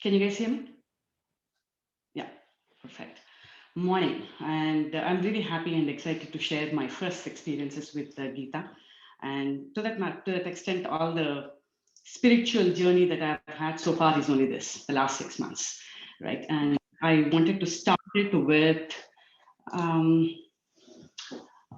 Can you guys hear me? Yeah, perfect. Morning, and I'm really happy and excited to share my first experiences with Gita, and to that extent, all the spiritual journey that I've had so far is only this, the last 6 months, right? And I wanted to start it with um,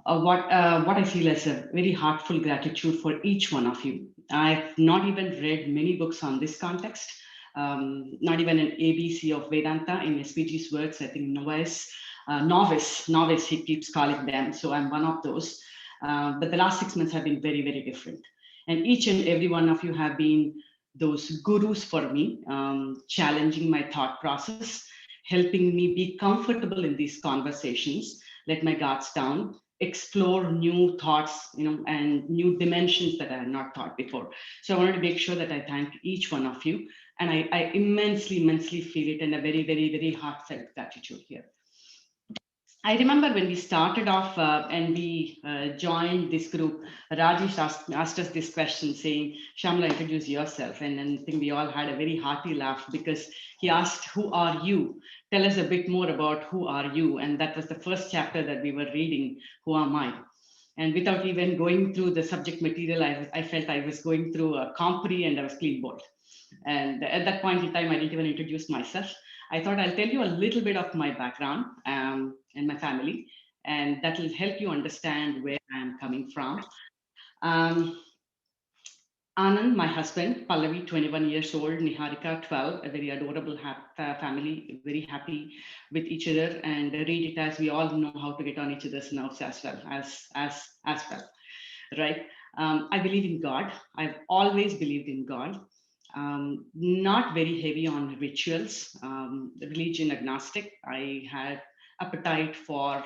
what I feel as a very heartful gratitude for each one of you. I've not even read many books on this context, not even an ABC of Vedanta. In SPG's words, I think novice, he keeps calling them. So I'm one of those. But the last 6 months have been very, very different. And each and every one of you have been those gurus for me, challenging my thought process, helping me be comfortable in these conversations, let my guards down, explore new thoughts, and new dimensions that I had not thought before. So I wanted to make sure that I thank each one of you. And I immensely feel it, and a very, very, very heartfelt gratitude here. I remember when we started off and we joined this group, Rajesh asked us this question saying, Syamala, introduce yourself. And I think we all had a very hearty laugh because he asked, who are you? Tell us a bit more about who are you? And that was the first chapter that we were reading, Who Am I? And without even going through the subject material, I felt I was going through a compre and I was clean board. And at that point in time, I didn't even introduce myself. I thought I'll tell you a little bit of my background and my family, and that will help you understand where I'm coming from. Um, Anand, my husband, Pallavi, 21 years old, Niharika, 12, a very adorable family, very happy with each other, and read it as we all know how to get on each other's nerves as well, right? I believe in God. I've always believed in God. Not very heavy on rituals, religion agnostic. I had appetite for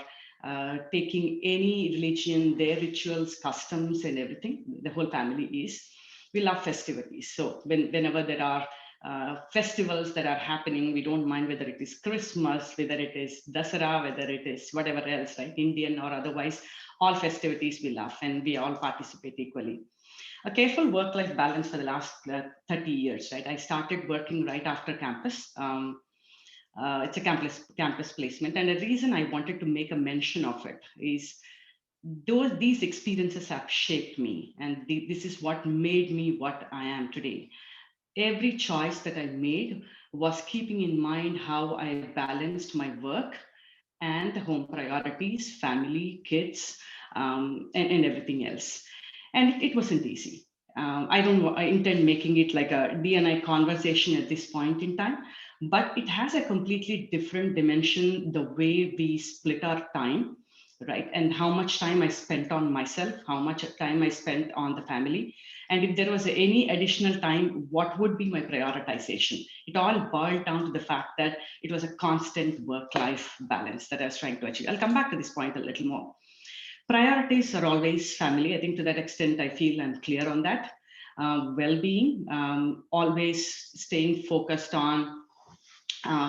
taking any religion, their rituals, customs, and everything. The whole family is. We love festivities. So whenever there are festivals that are happening, we don't mind whether it is Christmas, whether it is Dasara, whether it is whatever else, right? Indian or otherwise, all festivities we love and we all participate equally. A careful work-life balance for the last 30 years, right? I started working right after campus. It's a campus placement, and the reason I wanted to make a mention of it is these experiences have shaped me, and this is what made me what I am today. Every choice that I made was keeping in mind how I balanced my work and the home priorities, family, kids, and everything else. And it wasn't easy. I intend making it like a D&I conversation at this point in time, but it has a completely different dimension, the way we split our time, right? And how much time I spent on myself, how much time I spent on the family. And if there was any additional time, what would be my prioritization? It all boiled down to the fact that it was a constant work-life balance that I was trying to achieve. I'll come back to this point a little more. Priorities are always family. I think to that extent, I feel I'm clear on that. Well-being, always staying focused on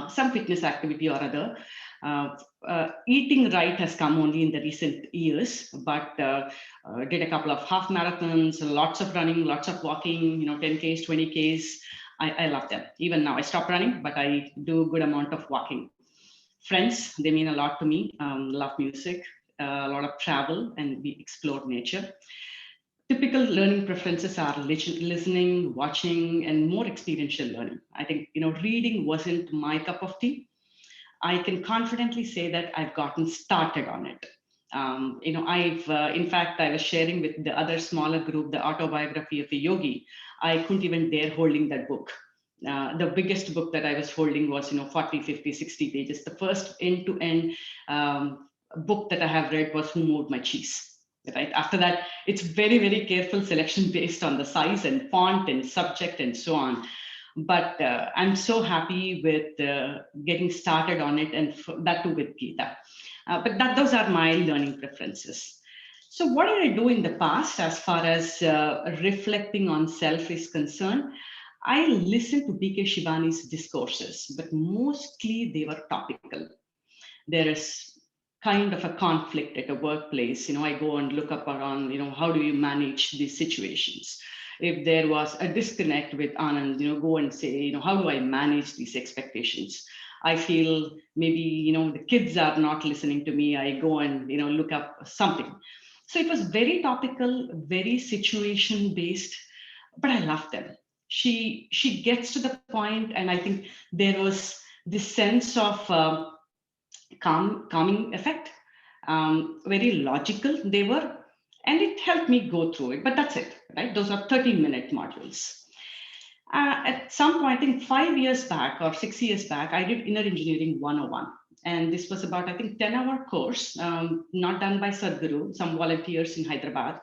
some fitness activity or other. Eating right has come only in the recent years, but did a couple of half marathons, lots of running, lots of walking, 10Ks, 20Ks. I love them. Even now, I stopped running, but I do a good amount of walking. Friends, they mean a lot to me. Love music, a lot of travel, and we explore nature. Typical learning preferences are listening, watching, and more experiential learning. I think, reading wasn't my cup of tea. I can confidently say that I've gotten started on it. In fact, I was sharing with the other smaller group the autobiography of a yogi. I couldn't even dare holding that book. The biggest book that I was holding was, 40, 50, 60 pages. The first end-to-end book that I have read was Who Moved My Cheese. Right after that, it's very, very careful selection based on the size and font and subject and so on. But I'm so happy with getting started on it, and that too with Gita. But those are my learning preferences. So what did I do in the past as far as reflecting on self is concerned? I listened to BK Shivani's discourses, but mostly they were topical. There is kind of a conflict at a workplace. I go and look up around, how do you manage these situations? if there was a disconnect with Anand, go and say, how do I manage these expectations? I feel maybe, the kids are not listening to me. I go and, look up something. So it was very topical, very situation based, but I love them. She gets to the point, and I think there was this sense of calming effect. Very logical they were, and it helped me go through it. But that's it, right? Those are 30-minute modules. At some point, I think 5 years back or 6 years back, I did Inner Engineering 101. And this was about, I think, 10-hour course, not done by Sadhguru, some volunteers in Hyderabad,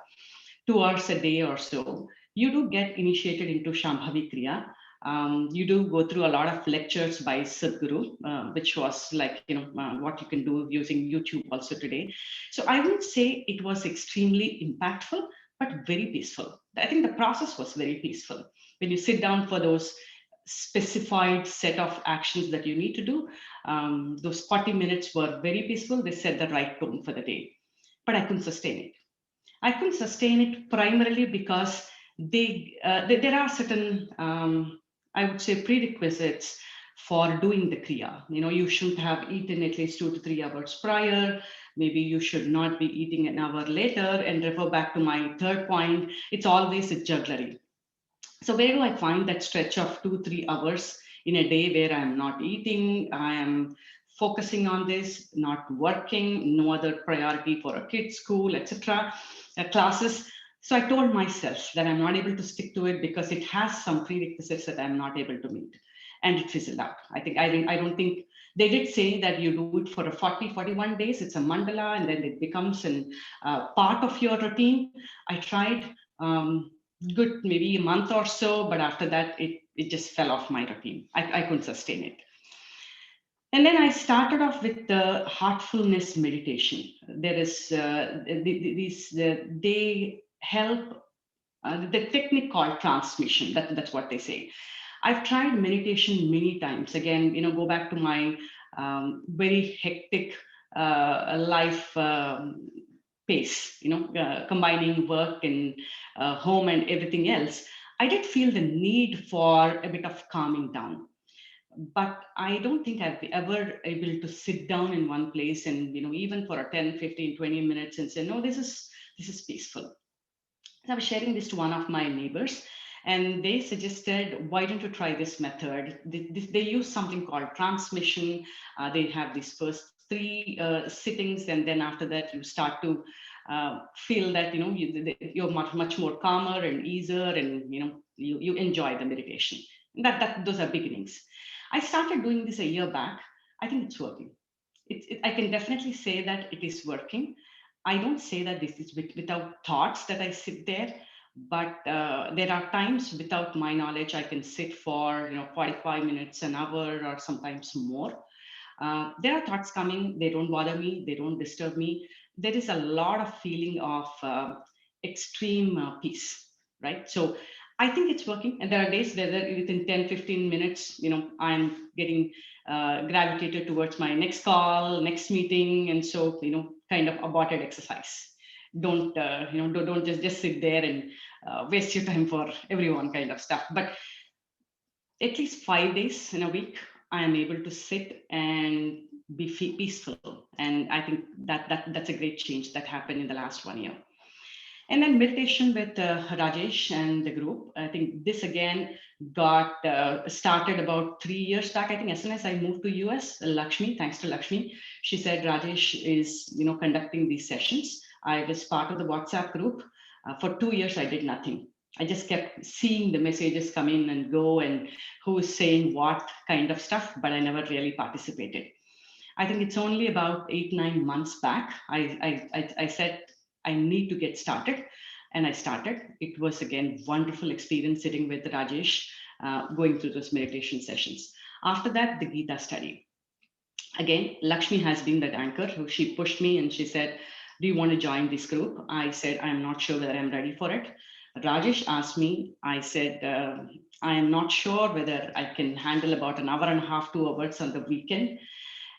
2 hours a day or so. You do get initiated into Shambhavi Kriya. You do go through a lot of lectures by Sadhguru, which was like, what you can do using YouTube also today. So I would say it was extremely impactful, but very peaceful. I think the process was very peaceful. When you sit down for those specified set of actions that you need to do, those 40 minutes were very peaceful. They set the right tone for the day, but I couldn't sustain it. I couldn't sustain it primarily because there are certain, I would say, prerequisites for doing the Kriya. You shouldn't have eaten at least 2 to 3 hours prior. Maybe you should not be eating an hour later, and refer back to my third point. It's always a jugglery. So where do I find that stretch of 2-3 hours in a day where I'm not eating, I am focusing on this, not working, no other priority for a kid's school, etc., classes. So I told myself that I'm not able to stick to it because it has some prerequisites that I'm not able to meet, and it fizzled out. I don't think they did say that you do it for a 41 days. It's a mandala, and then it becomes an part of your routine. I tried. Good maybe a month or so, but after that it just fell off my routine. I couldn't sustain it. And then I started off with the heartfulness meditation. There is they help, the technique called transmission. That's what they say. I've tried meditation many times. Again, go back to my very hectic life pace, combining work and home and everything else. I did feel the need for a bit of calming down, but I don't think I've ever able to sit down in one place and, even for a 10, 15, 20 minutes and say, no, this is peaceful. So I was sharing this to one of my neighbors, and they suggested, why don't you try this method? They use something called transmission. They have these first three sittings, and then after that you start to feel that you're much more calmer and easier, and you enjoy the meditation. That those are beginnings. I started doing this a year back. I think it's working. I can definitely say that it is working. I don't say that this is without thoughts that I sit there, but there are times without my knowledge I can sit for 45 minutes, an hour, or sometimes more. There are thoughts coming. They don't bother me. They don't disturb me. There is a lot of feeling of extreme peace, right? So I think it's working. And there are days where within 10, 15 minutes, I'm getting gravitated towards my next call, next meeting. And so, kind of aborted exercise. Don't, don't just sit there and waste your time for everyone kind of stuff. But at least 5 days in a week, I am able to sit and be peaceful. And I think that's a great change that happened in the last 1 year. And then meditation with Rajesh and the group. I think this again got started about 3 years back. I think as soon as I moved to US, Lakshmi, thanks to Lakshmi, she said Rajesh is conducting these sessions. I was part of the WhatsApp group. For 2 years, I did nothing. I just kept seeing the messages come in and go, and who is saying what kind of stuff, but I never really participated. I think it's only about 8-9 months back. I said, I need to get started. And I started. It was, again, wonderful experience sitting with Rajesh, going through those meditation sessions. After that, the Gita study. Again, Lakshmi has been that anchor who she pushed me and she said, do you want to join this group? I said, I'm not sure whether I'm ready for it. Rajesh asked me, I said, I am not sure whether I can handle about an hour and a half, 2 hours on the weekend.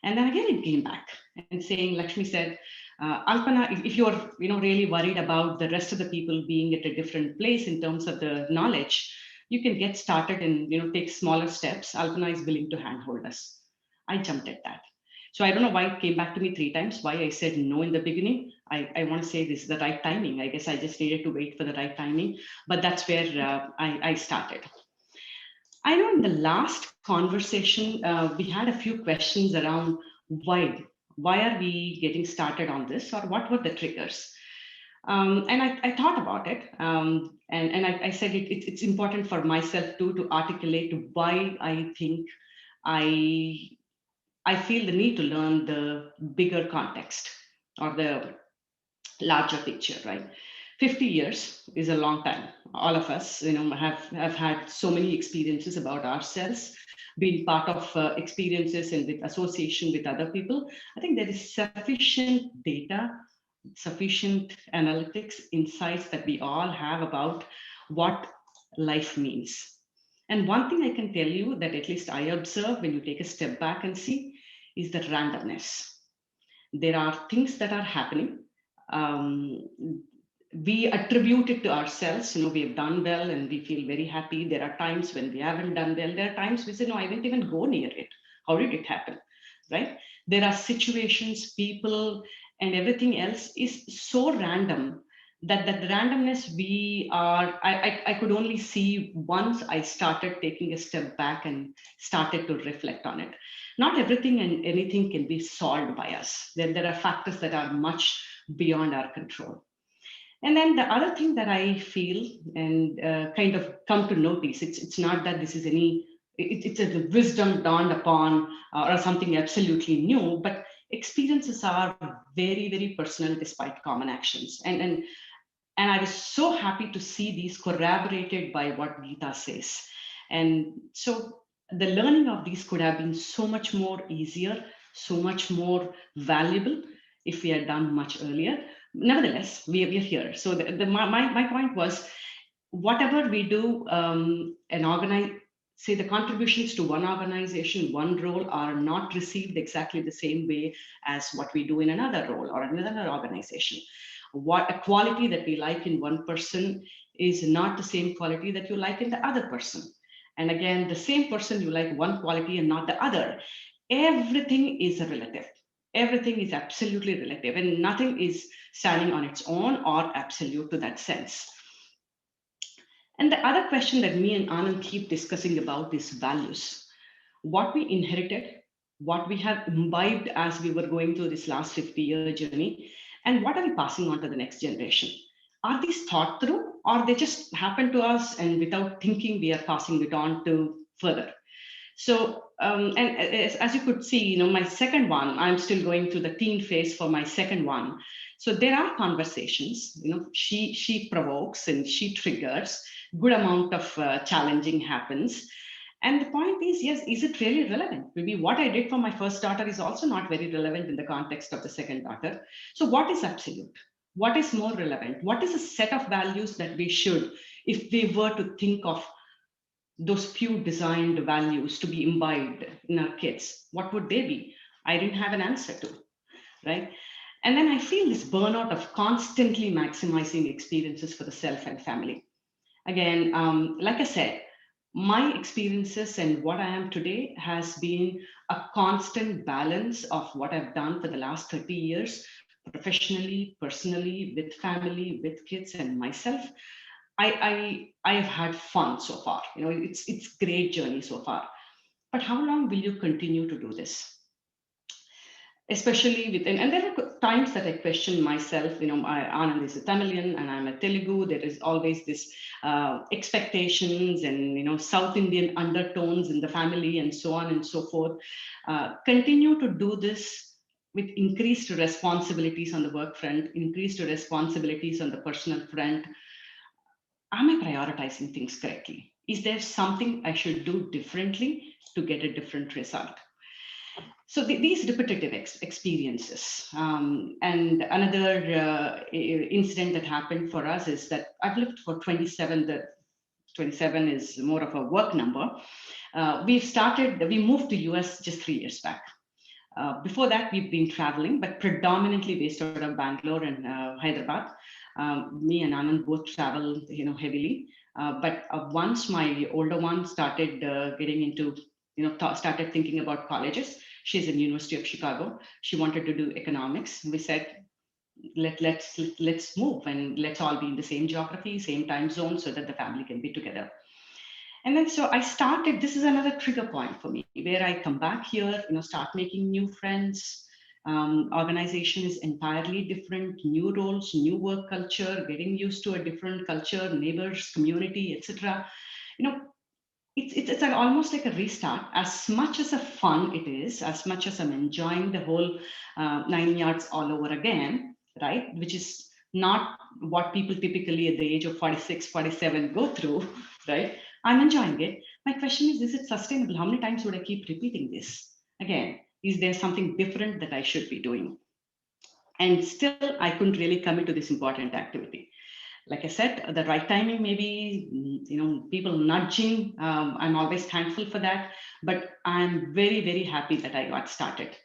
And then again, it came back and saying, Lakshmi said, Alpana, if you're really worried about the rest of the people being at a different place in terms of the knowledge, you can get started and take smaller steps. Alpana is willing to handhold us. I jumped at that. So I don't know why it came back to me 3 times, why I said no in the beginning. I want to say this is the right timing. I guess I just needed to wait for the right timing, but that's where I started. I know in the last conversation, we had a few questions around why. Why are we getting started on this, or what were the triggers? And I thought about it, and I said it's important for myself too to articulate why I think I I feel the need to learn the bigger context or the larger picture, right? 50 years is a long time. All of us, have had so many experiences about ourselves, been part of experiences and with association with other people. I think there is sufficient data, sufficient analytics, insights that we all have about what life means. And one thing I can tell you that at least I observe when you take a step back and see is the randomness. There are things that are happening. Um, we attribute it to ourselves. We have done well and we feel very happy. There are times when we haven't done well. There are times we say, no, I didn't even go near it. How did it happen? Right? There are situations, people, and everything else is so random that randomness I could only see once I started taking a step back and started to reflect on it. Not everything and anything can be solved by us. There are factors that are much beyond our control. And then the other thing that I feel and kind of come to notice, it's not that this is it's a wisdom dawned upon or something absolutely new, but experiences are very, very personal despite common actions. And I was so happy to see these corroborated by what Gita says. And so the learning of these could have been so much more easier, so much more valuable if we had done much earlier. Nevertheless, we are here. So my point was, whatever we do and organize, say the contributions to one organization, one role are not received exactly the same way as what we do in another role or another organization. What a quality that we like in one person is not the same quality that you like in the other person. And again, the same person, you like one quality and not the other. Everything is relative. Everything is absolutely relative, and nothing is standing on its own or absolute to that sense. And the other question that me and Anand keep discussing about is values. What we inherited, what we have imbibed as we were going through this last 50-year journey, and what are we passing on to the next generation? Are these thought through, or they just happen to us and without thinking we are passing it on to further? So, and as you could see, my second one, I'm still going through the teen phase for my second one. So there are conversations, she provokes and she triggers, good amount of challenging happens. And the point is, yes, is it really relevant? Maybe what I did for my first daughter is also not very relevant in the context of the second daughter. So what is absolute? What is more relevant? What is a set of values that we should, if we were to think of those few designed values to be imbibed in our kids, what would they be? I didn't have an answer to, right? And then I feel this burnout of constantly maximizing experiences for the self and family. Again, like I said, my experiences and what I am today has been a constant balance of what I've done for the last 30 years, professionally, personally, with family, with kids, and myself. I have had fun so far. It's great journey so far. But how long will you continue to do this? Especially with, and there are times that I question myself. Anand is a Tamilian and I'm a Telugu. There is always this expectations and South Indian undertones in the family and so on and so forth. Continue to do this with increased responsibilities on the work front, increased responsibilities on the personal front. Am I prioritizing things correctly? Is there something I should do differently to get a different result? So these repetitive experiences. And another incident that happened for us is that I've lived for 27. The 27 is more of a work number. We moved to US just 3 years back. Before that, we've been traveling, but predominantly based out of Bangalore and Hyderabad. Me and Anand both travel, heavily. But once my older one started getting into, started thinking about colleges. She's in University of Chicago. She wanted to do economics. We said, let's move and let's all be in the same geography, same time zone, so that the family can be together. And then so I started, this is another trigger point for me, where I come back here, start making new friends. Organization is entirely different, new roles, new work culture, getting used to a different culture, neighbors, community, etc. You know, it's like almost like a restart. As much as a fun it is, as much as I'm enjoying the whole 9 yards all over again, right? Which is not what people typically at the age of 46, 47 go through, right? I'm enjoying it. My question is it sustainable? How many times would I keep repeating this? Again, is there something different that I should be doing? And still, I couldn't really commit to this important activity. Like I said, the right timing, maybe, people nudging. I'm always thankful for that. But I'm very, very happy that I got started.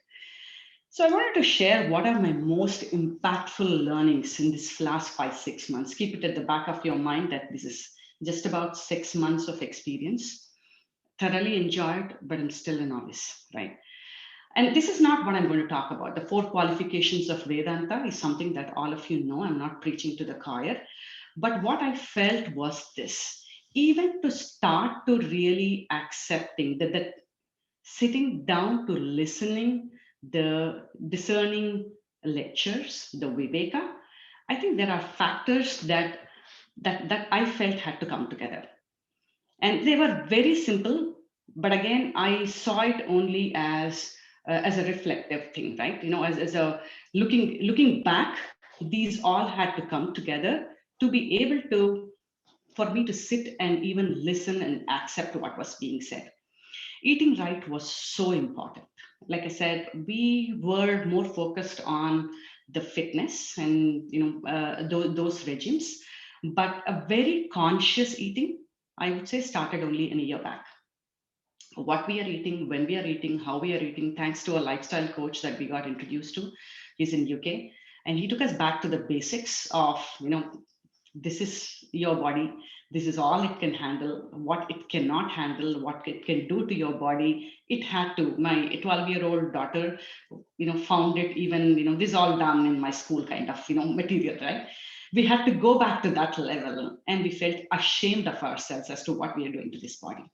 So I wanted to share what are my most impactful learnings in this last 5, 6 months. Keep it at the back of your mind that this is just about 6 months of experience. Thoroughly enjoyed, but I'm still a novice, right? And this is not what I'm going to talk about. The 4 qualifications of Vedanta is something that all of you know. I'm not preaching to the choir. But what I felt was this, even to start to really accepting that sitting down to listening, the discerning lectures, the Viveka, I think there are factors that I felt had to come together. And they were very simple, but again, I saw it only as a reflective thing, right? As a looking back, these all had to come together to be able to for me to sit and even listen and accept what was being said. Eating right was so important. Like I said, we were more focused on the fitness and those regimes, but a very conscious eating, I would say, started only in a year back. What we are eating, when we are eating, how we are eating, thanks to a lifestyle coach that we got introduced to. He's in UK, and he took us back to the basics of, this is your body, this is all it can handle, what it cannot handle, what it can do to your body. It had to, my 12-year-old daughter, found it even, this is all done in my school kind of, material, right? We had to go back to that level, and we felt ashamed of ourselves as to what we are doing to this body.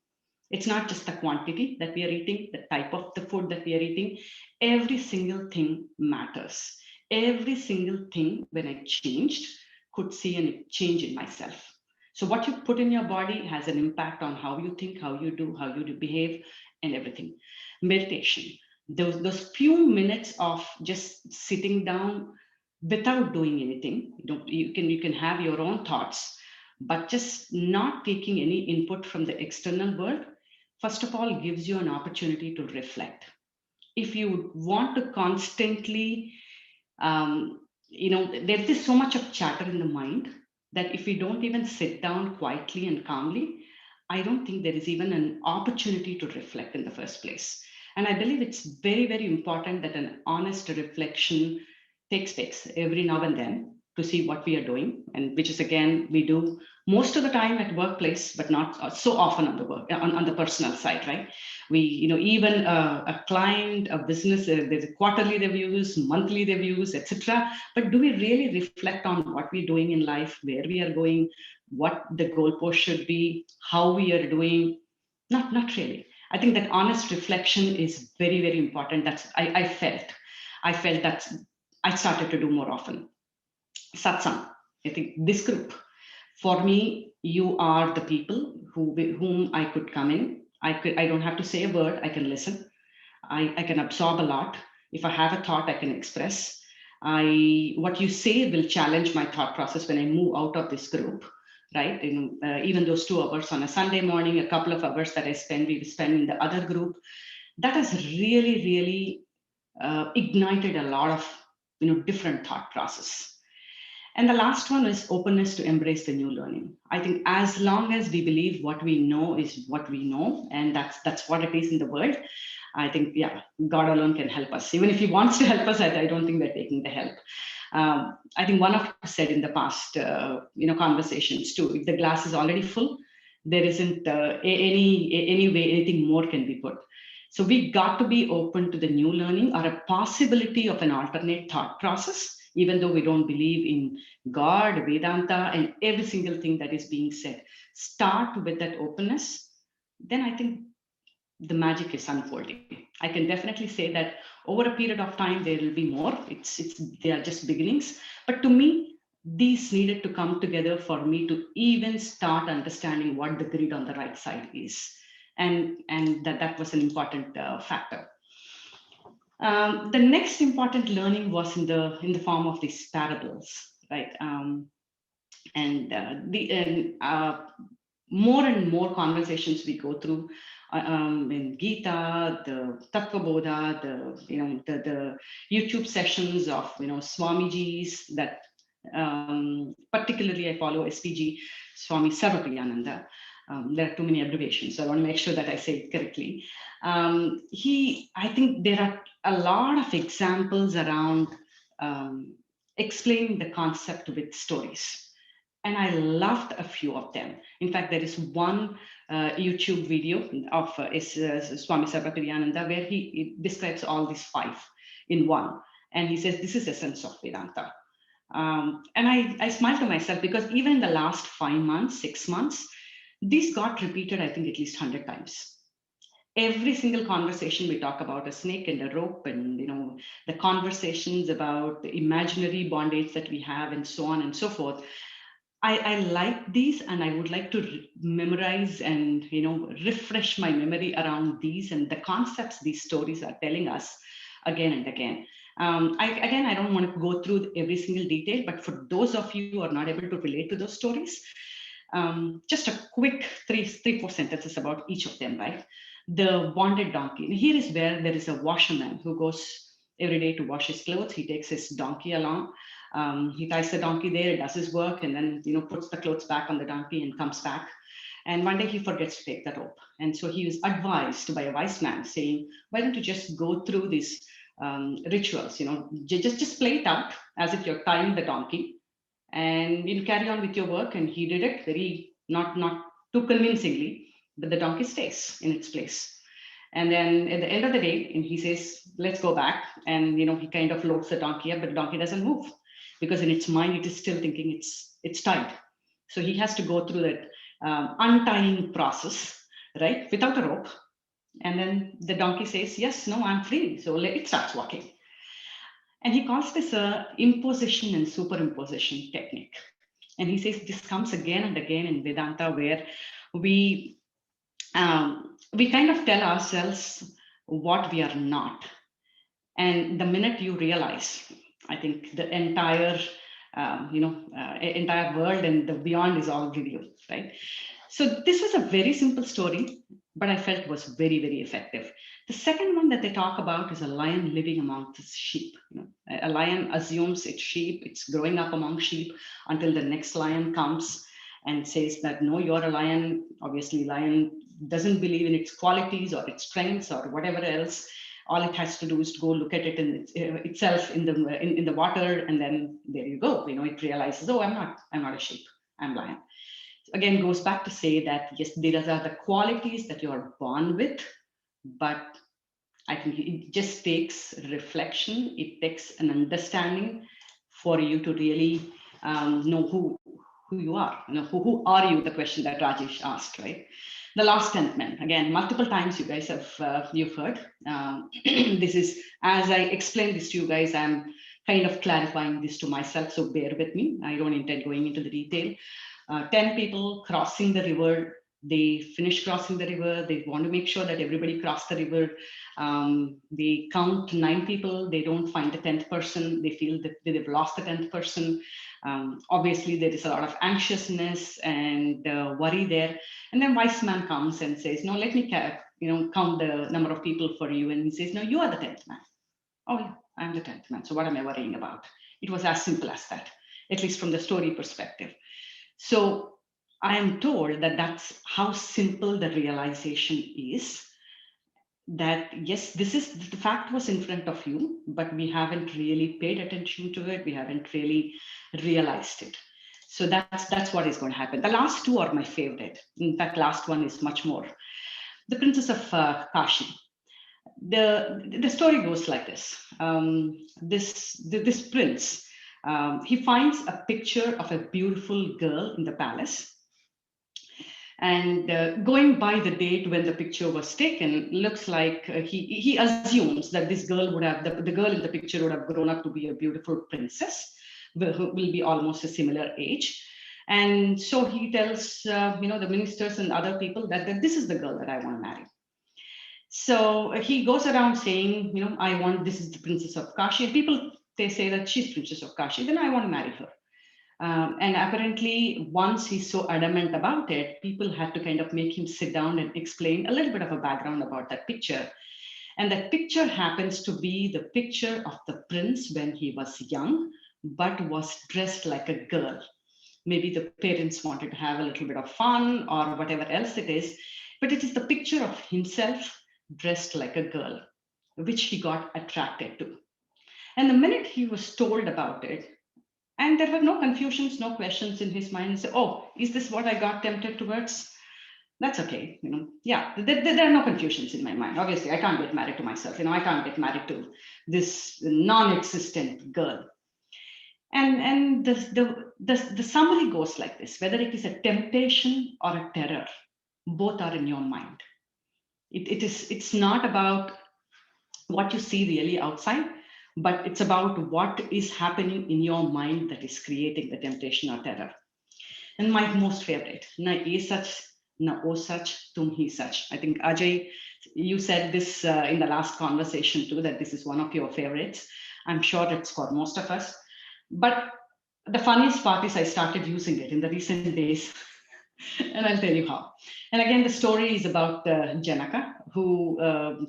It's not just the quantity that we are eating, the type of the food that we are eating. Every single thing matters. Every single thing, when I changed, could see a change in myself. So what you put in your body has an impact on how you think, how you do, how you behave, and everything. Meditation, those few minutes of just sitting down without doing anything. You can have your own thoughts, but just not taking any input from the external world, first of all, gives you an opportunity to reflect. If you want to constantly, there's just so much of chatter in the mind that if we don't even sit down quietly and calmly, I don't think there is even an opportunity to reflect in the first place. And I believe it's very, very important that an honest reflection takes place every now and then to see what we are doing, and which is again we do most of the time at workplace, but not so often on the work on the personal side, right? We, even a client, a business, there's quarterly reviews, monthly reviews, etc. But do we really reflect on what we're doing in life, where we are going, what the goalpost should be, how we are doing? Not really. I think that honest reflection is very, very important. That's I felt that I started to do more often. Satsang, I think this group, for me, you are the people whom I could come in. I don't have to say a word. I can listen. I can absorb a lot. If I have a thought, I can express. What you say will challenge my thought process when I move out of this group, right? Even those 2 hours on a Sunday morning, a couple of hours that we spend in the other group, that has really, really ignited a lot of different thought process. And the last one is openness to embrace the new learning. I think as long as we believe what we know is what we know, and that's what it is in the world, I think, yeah, God alone can help us. Even if he wants to help us, I don't think we're taking the help. I think one of you said in the past, conversations too, if the glass is already full, there isn't any way anything more can be put. So we got to be open to the new learning or a possibility of an alternate thought process, even though we don't believe in God, Vedanta, and every single thing that is being said. Start with that openness. Then I think the magic is unfolding. I can definitely say that over a period of time there will be more. It's they are just beginnings. But to me, these needed to come together for me to even start understanding what the grid on the right side is, and that was an important factor. The next important learning was in the form of these parables, right? And more and more conversations we go through in Gita, the Tattva Bodha, the YouTube sessions of Swamiji's that particularly I follow SPG Swami Sarvapriyananda. There are too many abbreviations, so I want to make sure that I say it correctly. I think there are a lot of examples around explaining the concept with stories. And I loved a few of them. In fact, there is one YouTube video of Swami Sarvapriyananda where he describes all these 5 in one. And he says, this is the essence of Vedanta. And I smiled to myself because even in the last 5 months, 6 months, this got repeated, I think, at least 100 times. Every single conversation we talk about a snake and a rope, and the conversations about the imaginary bondage that we have, and so on and so forth. I like these, and I would like to memorize and refresh my memory around these and the concepts these stories are telling us again and again. I don't want to go through every single detail, but for those of you who are not able to relate to those stories, just a quick three, 4 sentences about each of them, right? The bonded donkey. And here is where there is a washerman who goes every day to wash his clothes. He takes his donkey along. He ties the donkey there, does his work, and then puts the clothes back on the donkey and comes back. And one day he forgets to take the rope. And so he was advised by a wise man saying, why don't you just go through these rituals, just play it out as if you're tying the donkey, and you carry on with your work. And he did it very, not too convincingly, but the donkey stays in its place. And then at the end of the day, and he says, let's go back. And he kind of loads the donkey up, but the donkey doesn't move, because in its mind it is still thinking it's tied. So he has to go through that untying process, right, without a rope. And then the donkey says, yes, no, I'm free. So it starts walking. And he calls this imposition and superimposition technique. And he says this comes again and again in Vedanta, where we kind of tell ourselves what we are not. And the minute you realize, I think the entire entire world and the beyond is all revealed, right? So this was a very simple story, but I felt was very, very effective. The second one that they talk about is a lion living among the sheep. A lion assumes it's sheep, it's growing up among sheep until the next lion comes and says that, no, you're a lion. Obviously, lion doesn't believe in its qualities or its strengths or whatever else. All it has to do is to go look at it in itself in the water, and then there you go. It realizes, oh, I'm not a sheep, I'm lion. Again, goes back to say that yes, these are the qualities that you are born with, but I think it just takes reflection. It takes an understanding for you to really know who you are. Who are you? The question that Rajesh asked, right? The last 10th man. Again, multiple times you guys have you've heard. This is, as I explained this to you guys, I'm kind of clarifying this to myself, so bear with me. I don't intend going into the detail. 10 people crossing the river. They finish crossing the river. They want to make sure that everybody crossed the river. They count 9 people. They don't find the 10th person. They feel that they've lost the 10th person. Obviously, there is a lot of anxiousness and worry there. And then wise man comes and says, no, let me count the number of people for you. And he says, no, you are the 10th man. Oh, yeah, I'm the 10th man. So what am I worrying about? It was as simple as that, at least from the story perspective. So I am told that that's how simple the realization is. that yes, this is the fact was in front of you, but we haven't really paid attention to it. We haven't really realized it. So that's what is going to happen. The last two are my favorite. In fact, last one is much more. The Princess of Kashi. The story goes like this. This prince, he finds a picture of a beautiful girl in the palace, and going by the date when the picture was taken, looks like he assumes that this girl would have the girl in the picture would have grown up to be a beautiful princess who will be almost a similar age. And so he tells the ministers and other people that this is the girl that I want to marry. So he goes around saying, I want, this is the Princess of Kashi. And people, they say that she's Princess of Kashi, then I want to marry her. And apparently, once he's so adamant about it, people had to kind of make him sit down and explain a little bit of a background about that picture. And that picture happens to be the picture of the prince when he was young, but was dressed like a girl. Maybe the parents wanted to have a little bit of fun or whatever else it is, but it is the picture of himself dressed like a girl, which he got attracted to. And the minute he was told about it, and there were no confusions, no questions in his mind. He said, oh, is this what I got tempted towards? That's okay. Yeah, there are no confusions in my mind. Obviously, I can't get married to myself. I can't get married to this non-existent girl. And the summary goes like this: whether it is a temptation or a terror, both are in your mind. It's not about what you see really outside, but it's about what is happening in your mind that is creating the temptation or terror. And my most favorite, na ye sach, na o sach, tum hi sach. I think Ajay, you said this in the last conversation too, that this is one of your favorites. I'm sure it's for most of us. But the funniest part is I started using it in the recent days. And I'll tell you how. And again, the story is about Janaka, who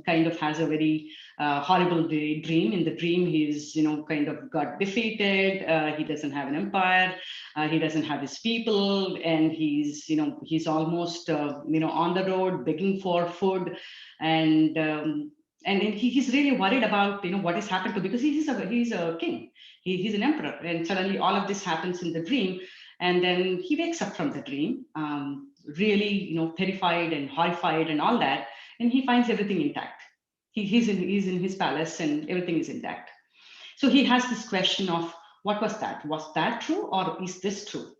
kind of has a very horrible dream. In the dream, he's kind of got defeated. He doesn't have an empire. He doesn't have his people, and he's almost on the road begging for food, and he's really worried about what has happened to, because he's a king. He's an emperor, and suddenly all of this happens in the dream. And then he wakes up from the dream, really, terrified and horrified and all that, and he finds everything intact. He's in his palace, and everything is intact. So he has this question of, what was that? Was that true, or is this true?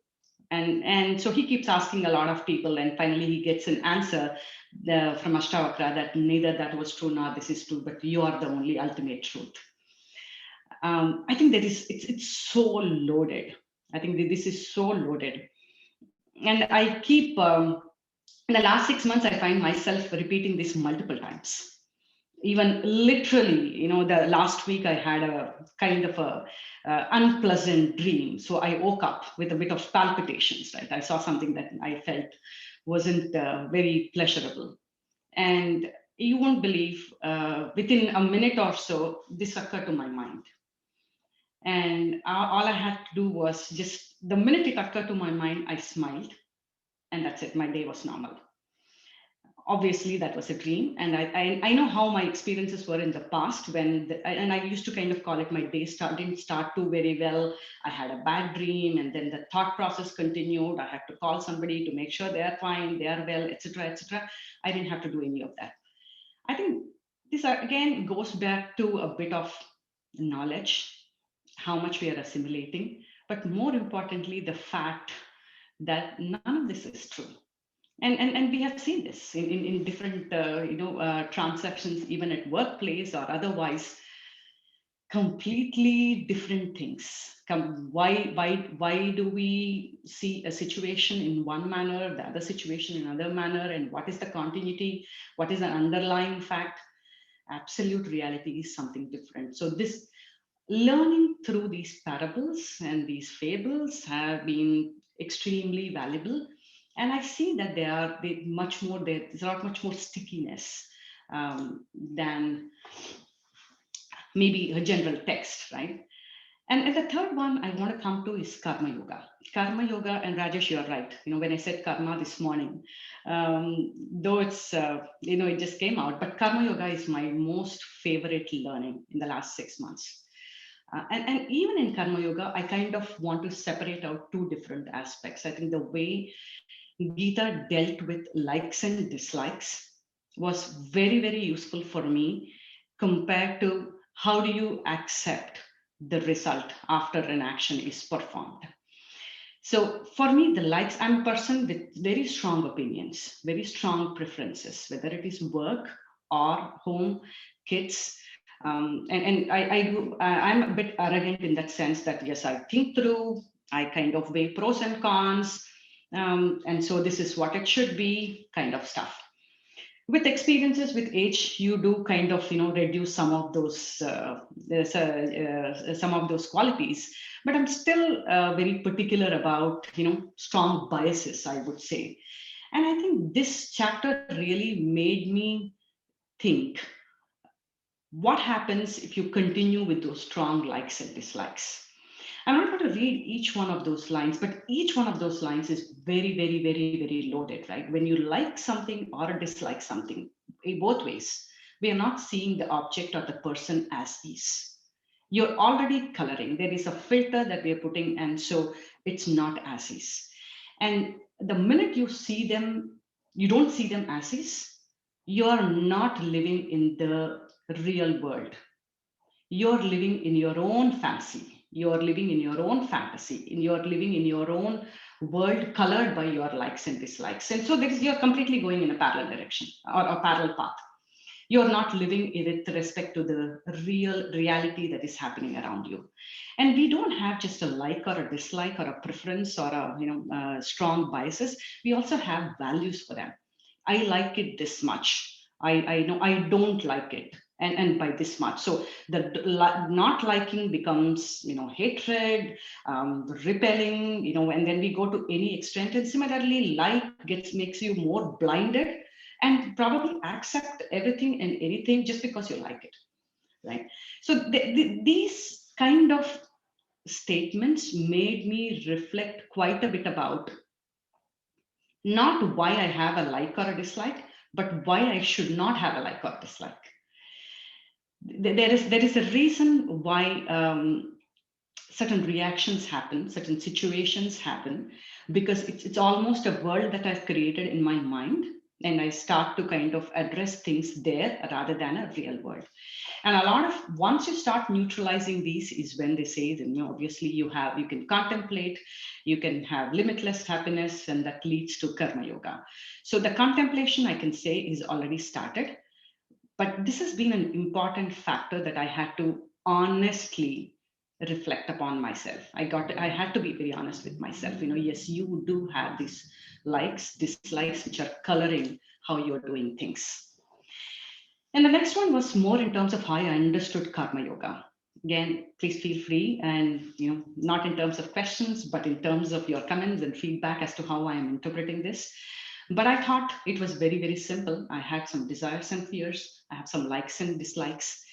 And so he keeps asking a lot of people, and finally he gets an answer from Ashtavakra that neither that was true nor this is true, but you are the only ultimate truth. I think it's so loaded. I think this is so loaded. And I keep, in the last 6 months, I find myself repeating this multiple times. Even literally, the last week I had a kind of a unpleasant dream. So I woke up with a bit of palpitations, right? I saw something that I felt wasn't very pleasurable. And you won't believe, within a minute or so, this occurred to my mind. And all I had to do was just, the minute it occurred to my mind, I smiled, and that's it. My day was normal. Obviously, that was a dream. And I know how my experiences were in the past and I used to kind of call it my day didn't start too very well. I had a bad dream, and then the thought process continued. I had to call somebody to make sure they are fine, they are well, etc., etc. I didn't have to do any of that. I think this again goes back to a bit of knowledge, how much we are assimilating, but more importantly, the fact that none of this is true. And we have seen this in different transactions, even at workplace or otherwise. Completely different things. Why do we see a situation in one manner, the other situation in another manner, and what is the continuity? What is the underlying fact? Absolute reality is something different. So this learning through these parables and these fables have been extremely valuable. And I see that there's a lot much more stickiness than maybe a general text, right? And the third one I want to come to is karma yoga. Karma yoga, and Rajesh, you're right. When I said karma this morning, though it's, it just came out, but karma yoga is my most favorite learning in the last 6 months. And even in karma yoga, I kind of want to separate out two different aspects. I think the way Gita dealt with likes and dislikes was very, very useful for me compared to how do you accept the result after an action is performed. So for me, the likes, I'm a person with very strong opinions, very strong preferences, whether it is work or home, kids. I'm a bit arrogant in that sense that yes, I think through, I kind of weigh pros and cons, and so this is what it should be, kind of stuff. With experiences, with age, you do kind of reduce some of those some of those qualities, but I'm still very particular about strong biases, I would say. And I think this chapter really made me think, what happens if you continue with those strong likes and dislikes? I'm not going to read each one of those lines, but each one of those lines is very, very, very, very loaded, right? When you like something or dislike something, in both ways, we are not seeing the object or the person as is. You're already coloring. There is a filter that we are putting, and so it's not as is. And the minute you see them, you don't see them as is, you're not living in the real world. You're living in your own fantasy, you're living in your own fantasy, you're living in your own world colored by your likes and dislikes. And so you're completely going in a parallel direction, or a parallel path. You're not living with respect to the real reality that is happening around you. And we don't have just a like or a dislike or a preference or a strong biases. We also have values for them. I like it this much. I know I don't like it, and by this much. So the not liking becomes hatred, repelling, and then we go to any extent. And similarly, like gets makes you more blinded and probably accept everything and anything just because you like it, right? So these kind of statements made me reflect quite a bit about not why I have a like or a dislike, but why I should not have a like or dislike. There is a reason why certain reactions happen, certain situations happen, because it's almost a world that I've created in my mind, and I start to kind of address things there rather than a real world. And a lot of, once you start neutralizing these, is when they say that obviously you can contemplate, you can have limitless happiness, and that leads to karma yoga. So the contemplation, I can say, is already started, but this has been an important factor that I had to honestly reflect upon myself. I had to be very honest with myself. Yes, you do have these likes, dislikes, which are coloring how you're doing things. And the next one was more in terms of how I understood karma yoga. Again, please feel free, and not in terms of questions, but in terms of your comments and feedback as to how I am interpreting this. But I thought it was very, very simple. I had some desires and fears. I have some likes and dislikes.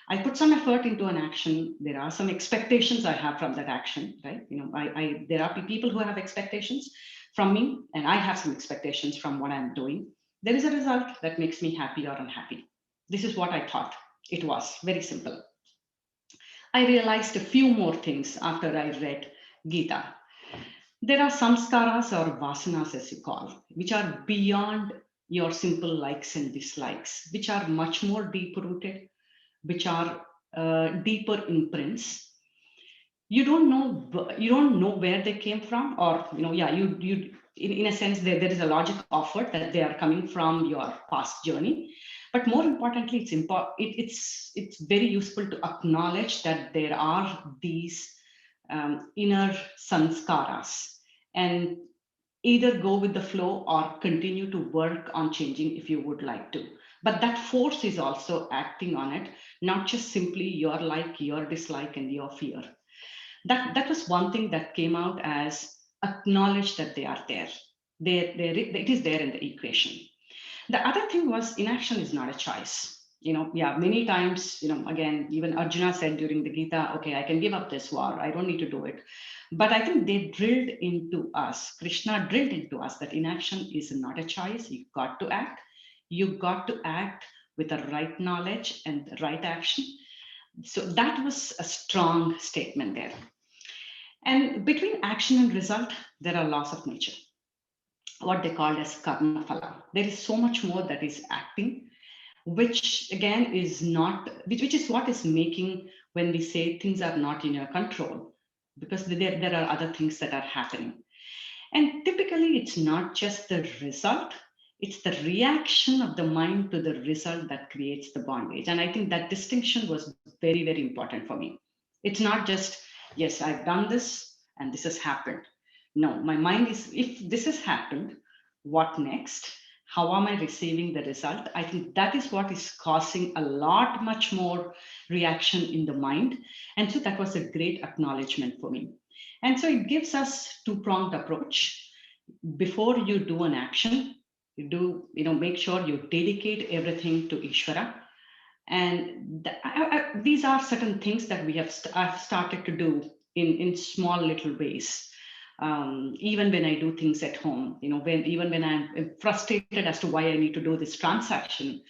I put some effort into an action. There are some expectations I have from that action, right? There are people who have expectations from me, and I have some expectations from what I'm doing. There is a result that makes me happy or unhappy. This is what I thought. It was very simple. I realized a few more things after I read Gita. There are samskaras or vasanas, as you call, which are beyond your simple likes and dislikes, which are much more deep rooted, which are deeper imprints. You don't know where they came from, or yeah, you in a sense there is a logic offered that they are coming from your past journey. But more importantly, it's very useful to acknowledge that there are these inner sanskaras, and either go with the flow or continue to work on changing if you would like to. But that force is also acting on it, not just simply your like, your dislike, and your fear. That was one thing that came out as acknowledge that they are there. It is there in the equation. The other thing was inaction is not a choice. Many times, again, even Arjuna said during the Gita, okay, I can give up this war. I don't need to do it. But I think they drilled into us, Krishna drilled into us that inaction is not a choice. You got to act. You got to act with the right knowledge and the right action. So that was a strong statement there. And between action and result, there are laws of nature, what they call as karma phala. There is so much more that is acting, which again is not, which is what is making when we say things are not in your control, because there are other things that are happening. And typically, it's not just the result, it's the reaction of the mind to the result that creates the bondage. And I think that distinction was very, very important for me. It's not just, yes, I've done this and this has happened. No, my mind is, if this has happened, what next? How am I receiving the result? I think that is what is causing a lot much more reaction in the mind. And so that was a great acknowledgement for me. And so it gives us two-pronged approach. Before you do an action, make sure you dedicate everything to Ishvara. And these are certain things that I've started to do in small little ways. Even when I do things at home, even when I'm frustrated as to why I need to do this transaction,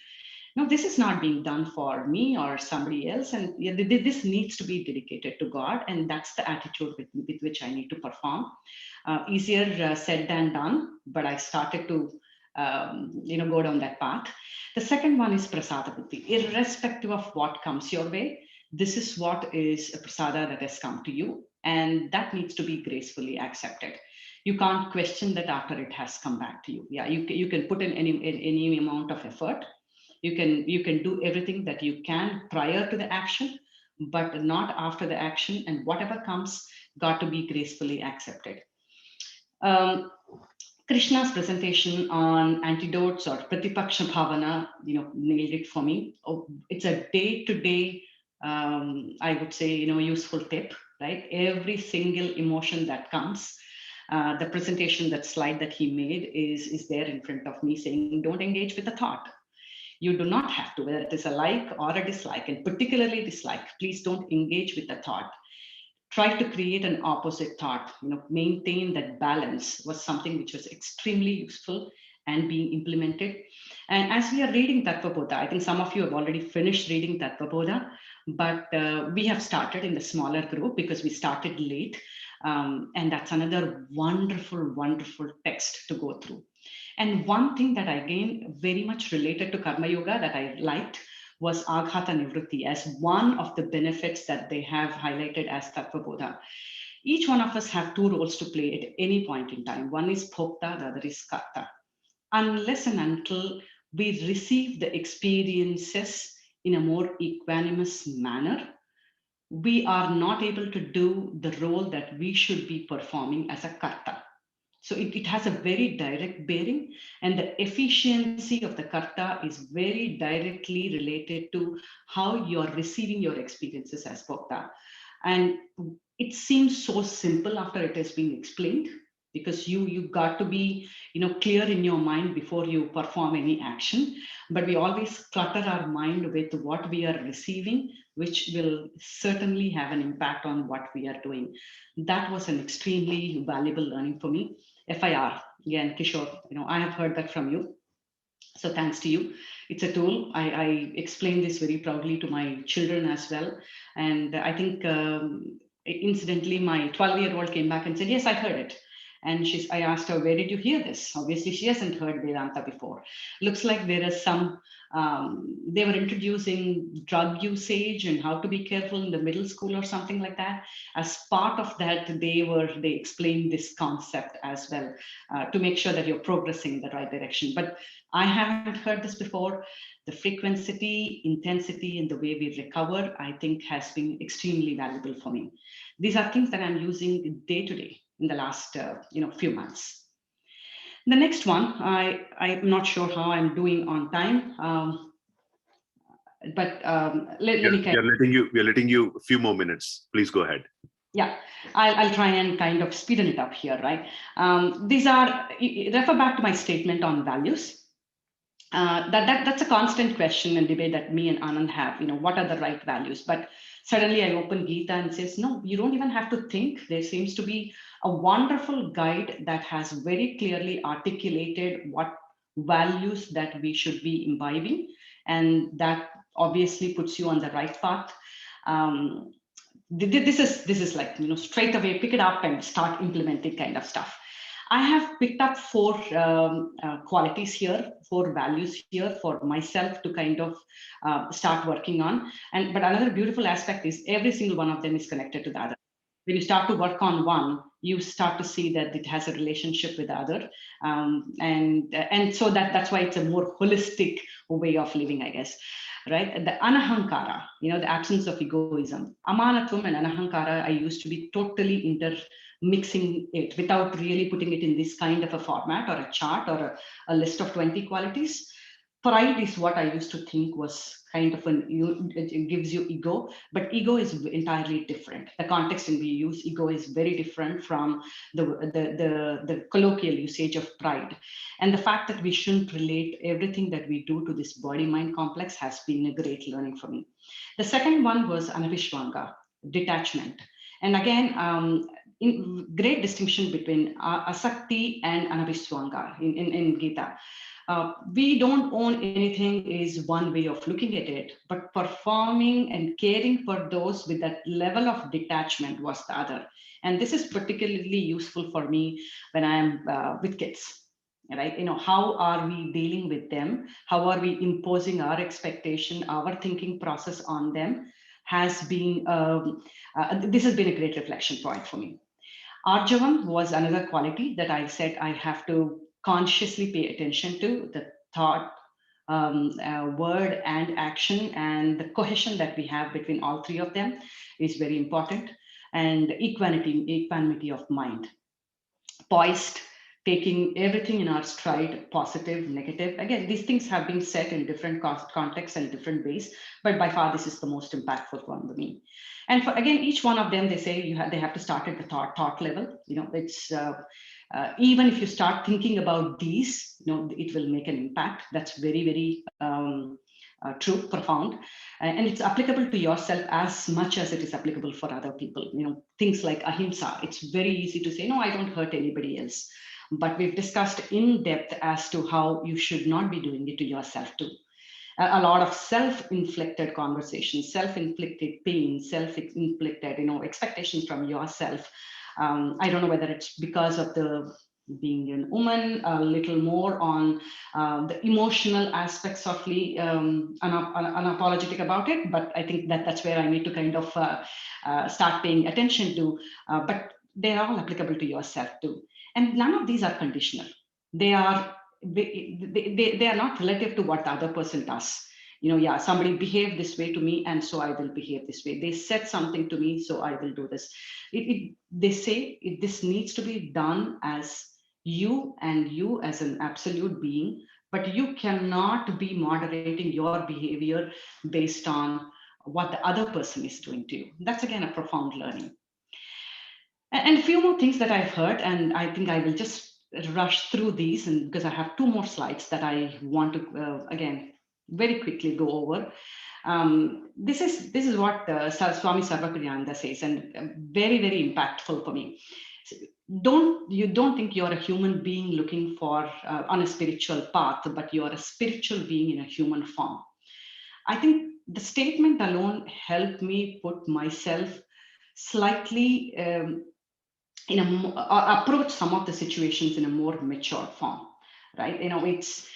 no, this is not being done for me or somebody else, and this needs to be dedicated to God, and that's the attitude with which I need to perform. Easier said than done, but I started to go down that path. The second one is prasada buddhi. Irrespective of what comes your way, this is what is a prasada that has come to you, and that needs to be gracefully accepted. You can't question that after it has come back to you. Yeah, you can put in any amount of effort. You can do everything that you can prior to the action, but not after the action, and whatever comes got to be gracefully accepted. Krishna's presentation on antidotes or pratipaksha bhavana, nailed it for me. It's a day-to-day, I would say, useful tip, right? Every single emotion that comes, the presentation, that slide that he made is there in front of me saying, don't engage with the thought. You do not have to, whether it is a like or a dislike, and particularly dislike, please don't engage with the thought. Try to create an opposite thought, maintain that balance was something which was extremely useful and being implemented. And as we are reading Tattva Bodha, I think some of you have already finished reading Tattva Bodha, but we have started in the smaller group because we started late. And that's another wonderful, wonderful text to go through. And one thing that again very much related to Karma Yoga that I liked was Aghata Nivritti as one of the benefits that they have highlighted as Tattva Bodha. Each one of us have two roles to play at any point in time. One is Bhokta, the other is Karta. Unless and until we receive the experiences in a more equanimous manner, we are not able to do the role that we should be performing as a Karta. So it has a very direct bearing, and the efficiency of the karta is very directly related to how you are receiving your experiences as bhokta. And it seems so simple after it has been explained, because you got to be clear in your mind before you perform any action. But we always clutter our mind with what we are receiving, which will certainly have an impact on what we are doing. That was an extremely valuable learning for me. FIR, again, Kishore, I have heard that from you. So thanks to you. It's a tool. I explain this very proudly to my children as well. And I think incidentally, my 12-year-old came back and said, yes, I heard it. And I asked her, where did you hear this? Obviously, she hasn't heard Vedanta before. Looks like there is some, they were introducing drug usage and how to be careful in the middle school or something like that. As part of that, they explained this concept as well to make sure that you're progressing in the right direction. But I haven't heard this before. The frequency, intensity, and the way we recover, I think has been extremely valuable for me. These are things that I'm using day to day in the last few months. The next one, I'm not sure how I'm doing on time, but let me. We are letting you a few more minutes. Please go ahead. Yeah, I'll try and kind of speeden it up here, right? These are, refer back to my statement on values. That's a constant question and debate that me and Anand have. What are the right values? But suddenly I open Gita and says, no, you don't even have to think. There seems to be a wonderful guide that has very clearly articulated what values that we should be imbibing, and that obviously puts you on the right path. Um, this is like, straight away pick it up and start implementing kind of stuff. I have picked up four qualities here, four values here for myself to kind of start working on. And but another beautiful aspect is every single one of them is connected to the other. When you start to work on one, you start to see that it has a relationship with the other, and so that's why it's a more holistic way of living, I guess. Right, the anahankara, the absence of egoism. Amanatum and anahankara, I used to be totally intermixing it without really putting it in this kind of a format or a chart or a list of 20 qualities. Pride is what I used to think was kind of it gives you ego, but ego is entirely different. The context in we use ego is very different from the colloquial usage of pride. And the fact that we shouldn't relate everything that we do to this body mind complex has been a great learning for me. The second one was anavishwanga, detachment. And again, in great distinction between asakti and anavishwanga in Gita. We don't own anything is one way of looking at it, but performing and caring for those with that level of detachment was the other. And this is particularly useful for me when I am with kids. Right, how are we dealing with them? How are we imposing our expectation, our thinking process on them? Has been this has been a great reflection point for me. Arjavam was another quality that I said I have to consciously pay attention to, the thought, word, and action, and the cohesion that we have between all three of them is very important. And equanimity of mind, poised, taking everything in our stride, positive, negative. Again, these things have been said in different contexts and different ways, but by far this is the most impactful one for me. And for again, each one of them, they say they have to start at the thought level. It's even if you start thinking about these, it will make an impact. That's very, very true, profound, and it's applicable to yourself as much as it is applicable for other people. Things like ahimsa. It's very easy to say, no, I don't hurt anybody else, but we've discussed in depth as to how you should not be doing it to yourself too. A lot of self-inflicted conversations, self-inflicted pain, self-inflicted, expectations from yourself. I don't know whether it's because of the being a woman, a little more on the emotional aspects of unapologetic about it, but I think that's where I need to kind of start paying attention to. But they're all applicable to yourself too. And none of these are conditional. They are not relative to what the other person does. Somebody behaved this way to me, and so I will behave this way. They said something to me, so I will do this. They say this needs to be done as you and you as an absolute being, but you cannot be moderating your behavior based on what the other person is doing to you. That's again a profound learning. And a few more things that I've heard, and I think I will just rush through these, and because I have two more slides that I want to again very quickly go over. This is what Swami Sarvakriyananda says, and very, very impactful for me. Don't think you're a human being looking for on a spiritual path, but you're a spiritual being in a human form. I think the statement alone helped me put myself slightly approach some of the situations in a more mature form, right? It's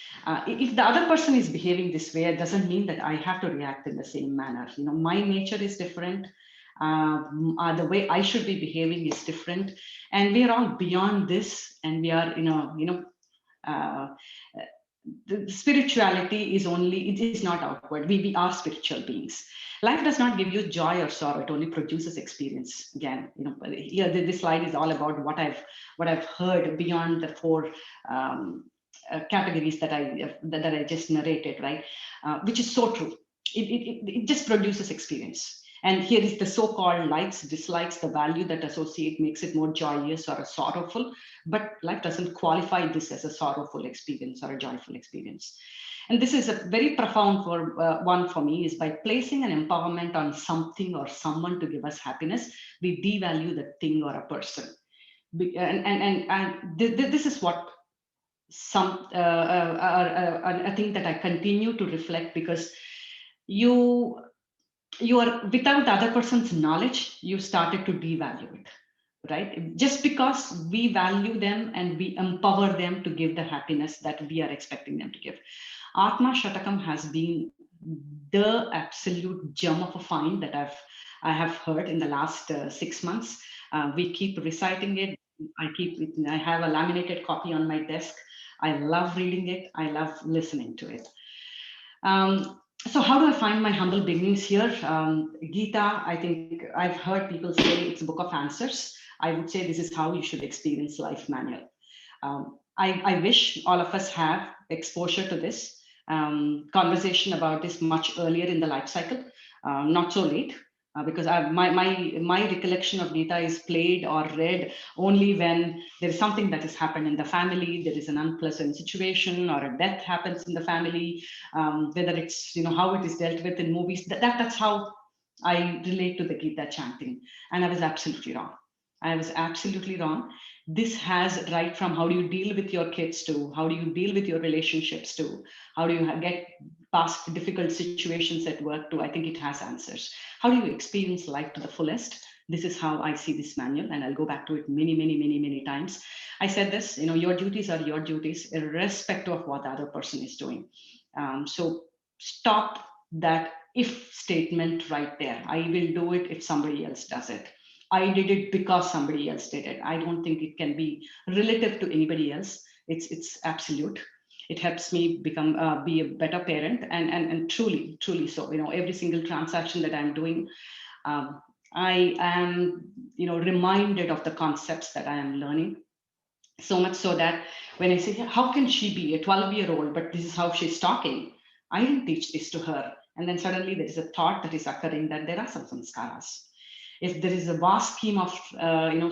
if the other person is behaving this way, it doesn't mean that I have to react in the same manner. My nature is different. The way I should be behaving is different, and we are all beyond this, and we are the spirituality is only, it is not outward. We are spiritual beings. Life does not give you joy or sorrow, it only produces experience. Again, here this slide is all about what I've heard beyond the four categories that I just narrated, right? Which is so true. It just produces experience. And here is the so-called likes, dislikes, the value that associate makes it more joyous or a sorrowful, but life doesn't qualify this as a sorrowful experience or a joyful experience. And this is a very profound one for me, is by placing an empowerment on something or someone to give us happiness, we devalue the thing or a person. This is what a thing that I continue to reflect, because you are, without the other person's knowledge, you started to devalue it, right? Just because we value them and we empower them to give the happiness that we are expecting them to give. Atma Shatakam has been the absolute gem of a find that I have heard in the last 6 months. We keep reciting it. I have a laminated copy on my desk. I love reading it. I love listening to it. So how do I find my humble beginnings here? Gita, I think I've heard people say it's a book of answers. I would say this is how you should experience life manual. I wish all of us have exposure to this, conversation about this much earlier in the life cycle, not so late. Because my recollection of Gita is played or read only when there is something that has happened in the family, there is an unpleasant situation or a death happens in the family, whether it's how it is dealt with in movies. That's how I relate to the Gita chanting, and I was absolutely wrong. I was absolutely wrong. This has, right from how do you deal with your kids to how do you deal with your relationships to how do you get past difficult situations at work to, I think it has answers. How do you experience life to the fullest? This is how I see this manual, and I'll go back to it many times. I said this, your duties are your duties, irrespective of what the other person is doing. So stop that if statement right there. I will do it if somebody else does it. I did it because somebody else did it. I don't think it can be relative to anybody else. It's absolute. It helps me be a better parent, and truly so. Every single transaction that I'm doing, I am reminded of the concepts that I am learning. So much so that when I say, how can she be a 12-year-old, but this is how she's talking? I didn't teach this to her. And then suddenly there is a thought that is occurring that there are some sanskaras. If there is a vast scheme of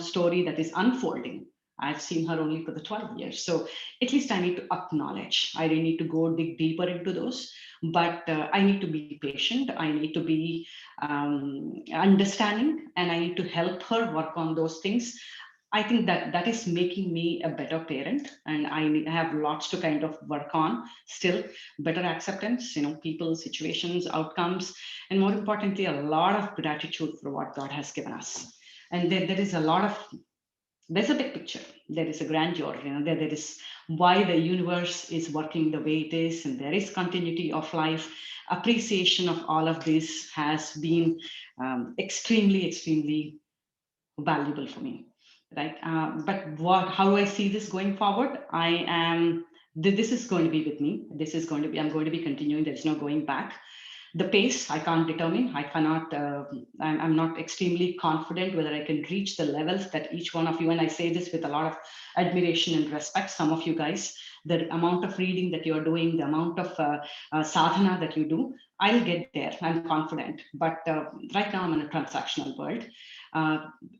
story that is unfolding, I've seen her only for the 12 years. So at least I need to acknowledge. I really need to go dig deeper into those. But I need to be patient. I need to be understanding, and I need to help her work on those things. I think that is making me a better parent, and I have lots to kind of work on still. Better acceptance, people, situations, outcomes, and more importantly, a lot of gratitude for what God has given us. And there's a big picture. There is a grandeur, there is why the universe is working the way it is, and there is continuity of life. Appreciation of all of this has been extremely valuable for me. Right. But how do I see this going forward? This is going to be with me. I'm going to be continuing. There's no going back. The pace, I can't determine. I cannot, I'm not extremely confident whether I can reach the levels that each one of you, and I say this with a lot of admiration and respect, some of you guys, the amount of reading that you're doing, the amount of sadhana that you do, I'll get there. I'm confident. But right now I'm in a transactional world.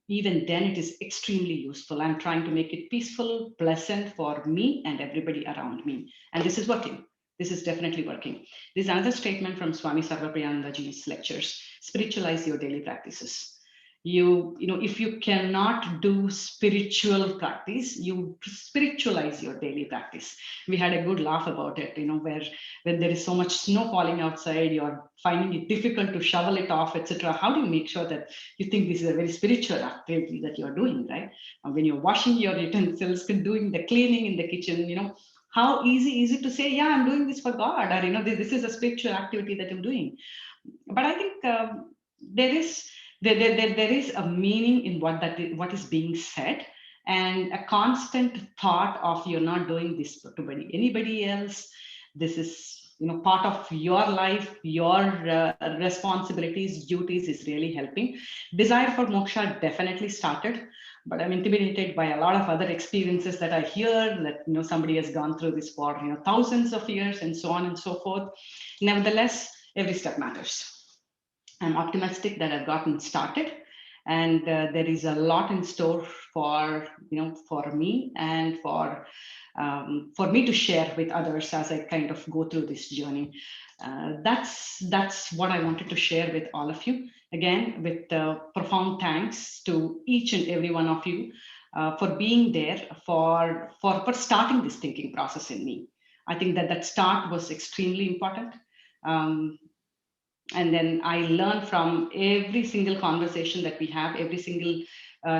Even then it is extremely useful. I'm trying to make it peaceful, pleasant for me and everybody around me. And this is working. This is definitely working. There's another statement from Swami Sarvapriyanandaji's lectures: spiritualize your daily practices. If you cannot do spiritual practice, you spiritualize your daily practice. We had a good laugh about it, where when there is so much snow falling outside, you're finding it difficult to shovel it off, etc. How do you make sure that you think this is a very spiritual activity that you're doing, right? When you're washing your utensils, doing the cleaning in the kitchen, how easy is it to say, yeah, I'm doing this for God, or this is a spiritual activity that I'm doing. But I think there is a meaning in what is being said, and a constant thought of you're not doing this to anybody else. This is part of your life, your responsibilities, duties is really helping. Desire for moksha definitely started, but I'm intimidated by a lot of other experiences that I hear that somebody has gone through this for thousands of years and so on and so forth. Nevertheless, every step matters. I'm optimistic that I've gotten started, and there is a lot in store for for me and for me to share with others as I kind of go through this journey. That's what I wanted to share with all of you. Again, with profound thanks to each and every one of you for being there, for starting this thinking process in me. I think that start was extremely important. Um, and then I learn from every single conversation that we have, every single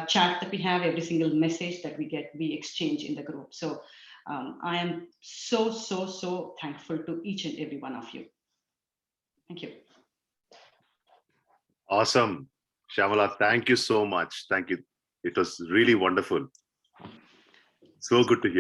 chat that we have, every single message that we exchange in the group. So I am so thankful to each and every one of you. Thank you. Awesome. Syamala, thank you so much. Thank you. It was really wonderful. So good to hear.